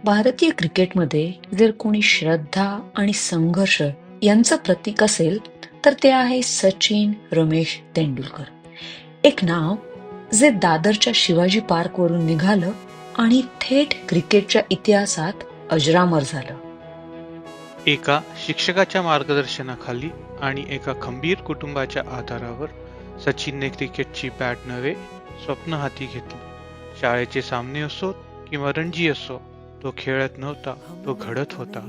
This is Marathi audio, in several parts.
भारतीय क्रिकेटमध्ये जर कोणी श्रद्धा आणि संघर्ष यांचं प्रतीक असेल तर ते आहे सचिन रमेश तेंडुलकर. एक नाव जे दादरच्या शिवाजी पार्क वरून निघालं आणि थेट क्रिकेटच्या इतिहासात अजरामर झालं. एका शिक्षकाच्या मार्गदर्शनाखाली आणि एका खंबीर कुटुंबाच्या आधारावर सचिनने क्रिकेटची बॅट नव्हे स्वप्न हाती घेतली. शाळेचे सामने असोत किंवा रणजी असो, तो खेळत नव्हता, तो घडत होता.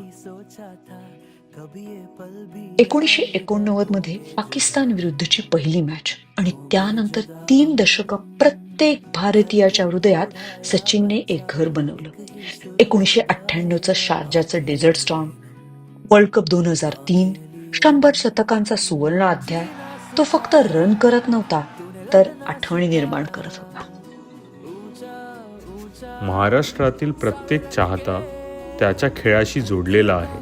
1989 मध्ये पाकिस्तान विरुद्धची पहिली मॅच आणि त्यानंतर 3 दशकं प्रत्येक भारतीयाच्या हृदयात सचिनने एक घर बनवलं. 1998चं शारजाचं डेझर्ट स्टॉर्म, वर्ल्ड कप 2003, 100 शतकांचा सुवर्ण अध्याय. तो फक्त रन करत नव्हता तर आठवणी निर्माण करत होता. महाराष्ट्रातील प्रत्येक चाहता त्याच्या खेळाशी जोडलेला आहे.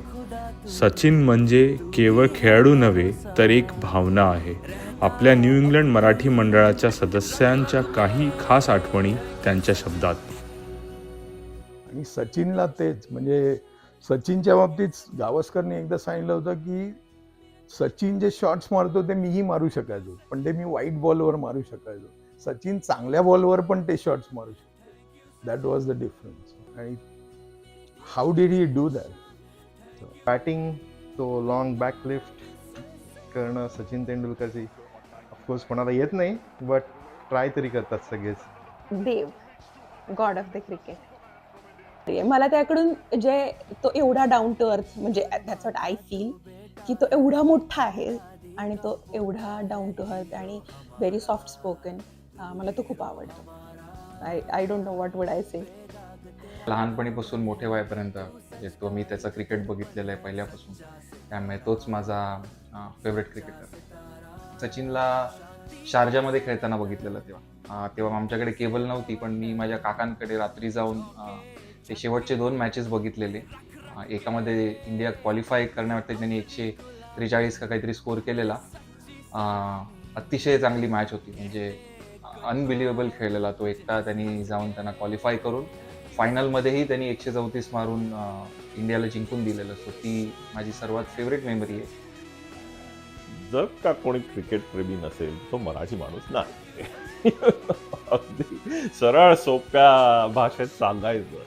सचिन म्हणजे केवळ खेळाडू नव्हे तर एक भावना आहे. आपल्या न्यू इंग्लंड मराठी मंडळाच्या सदस्यांच्या काही खास आठवणी त्यांच्या शब्दात. आणि सचिनला तेच, म्हणजे सचिनच्या बाबतीत गावस्करने एकदा सांगितलं होतं की सचिन जे शॉट्स मारतो ते मीही मारू शकायचो, पण ते मी वाईट बॉलवर मारू शकायचो. सचिन चांगल्या बॉलवर पण ते शॉट्स मारू शकतो. That was the difference. आणि how did he do that? Batting तो लॉंग बॅकलिफ्ट करणं सचिन तेंडुलकरची ऑफकोर्स कोणाला येत नाही, बट ट्राय तरी करतात सगळेच. देव, गॉड ऑफ द क्रिकेट. मला त्याकडून जे तो एवढा डाऊन टू अर्थ, म्हणजे दॅट्स व्हॉट आय फील, की तो एवढा मोठा आहे आणि तो एवढा डाऊन टू अर्थ आणि व्हेरी सॉफ्ट स्पोकन. मला तो खूप आवडतो. I don't know what would I say. लहानपणीपासून मोठे वयापर्यंत तो मी त्याचा क्रिकेट बघितलेला आहे पहिल्यापासून, त्यामुळे तोच माझा फेवरेट क्रिकेटर. सचिनला शारजामध्ये खेळताना बघितलेलं तेव्हा आमच्याकडे केबल नव्हती, पण मी माझ्या काकांकडे रात्री जाऊन ते शेवटचे 2 मॅचेस बघितलेले. एकामध्ये इंडिया क्वालिफाय करण्यासाठी त्यांनी 143 का काहीतरी स्कोर केलेला. अतिशय चांगली मॅच होती, म्हणजे अनबिलिव्हेबल खेळलेला तो एकटा. त्यांनी जाऊन त्यांना क्वालिफाय करून फायनलमध्येही त्यांनी 134 मारून इंडियाला जिंकून दिलेलं. सो ती माझी सर्वात फेवरेट मेमरी आहे. जर का कोणी क्रिकेट प्रेमी नसेल तो मराठी माणूस नाही. अगदी सरळ सोप्या भाषेत सांगायचं.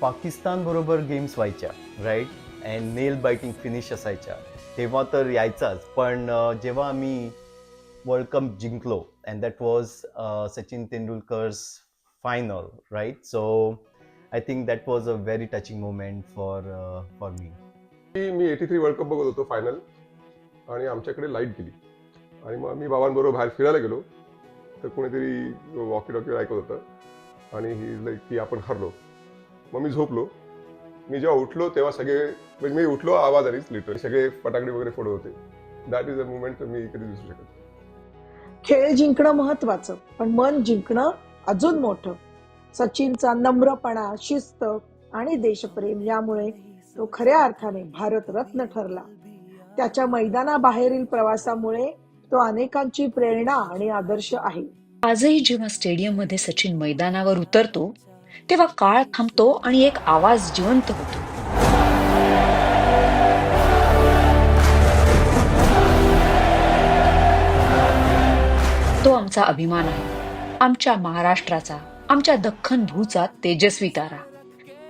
पाकिस्तान बरोबर गेम्स व्हायच्या, right, and nail biting finish असायच्या, तेव्हा तर यायचाच. पण जेव्हा आम्ही वर्ल्ड कप जिंकलो, and that was Sachin Tendulkar's final, right? So I think that was a very touching moment for me. Me 83 world cup बघत होतो फायनल, आणि आमच्याकडे लाईट गेली आणि मग मी बाबांबरोबर बाहेर फिरायला गेलो, तर कोणीतरी वॉकी टॉकीवर ऐकत होतं आणि ही लाईक की आपण हरलो. मग मी झोपलो. मी जेव्हा उठलो तेव्हा सगळे, म्हणजे मी उठलो आवाज आलीच लिटरली, सगळे फटाकडे वगैरे फोडत होते. दॅट इज अ मुमेंट मी कधी विसरू शकत. खेळ जिंकणं महत्वाचं, पण मन जिंकणं अजून मोठं. सचिनचा नम्रपणा, शिस्त आणि देशप्रेम यामुळे तो खऱ्या अर्थाने भारतरत्न ठरला. त्याच्या मैदानाबाहेरील प्रवासामुळे तो अनेकांची प्रेरणा आणि आदर्श आहे. आजही जेव्हा स्टेडियम मध्ये सचिन मैदानावर उतरतो तेव्हा काळ थांबतो आणि एक आवाज जिवंत होतो. तो आमचा अभिमान आहे, आमच्या महाराष्ट्राचा, आमच्या दख्खन भूचा तेजस्वी तारा.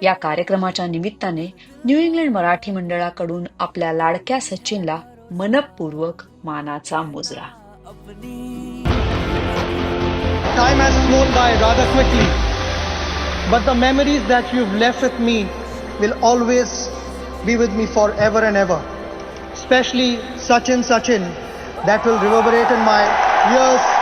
या कार्यक्रमाच्या निमित्ताने न्यू इंग्लंड मराठी मंडळाकडून आपल्या लाडक्या सचिनला मनपूर्वक मानाचा मुजरा. Time has flown by rather quickly, but the memories that you've left with me will always be with me forever and ever. Especially Sachin, that will reverberate in my ears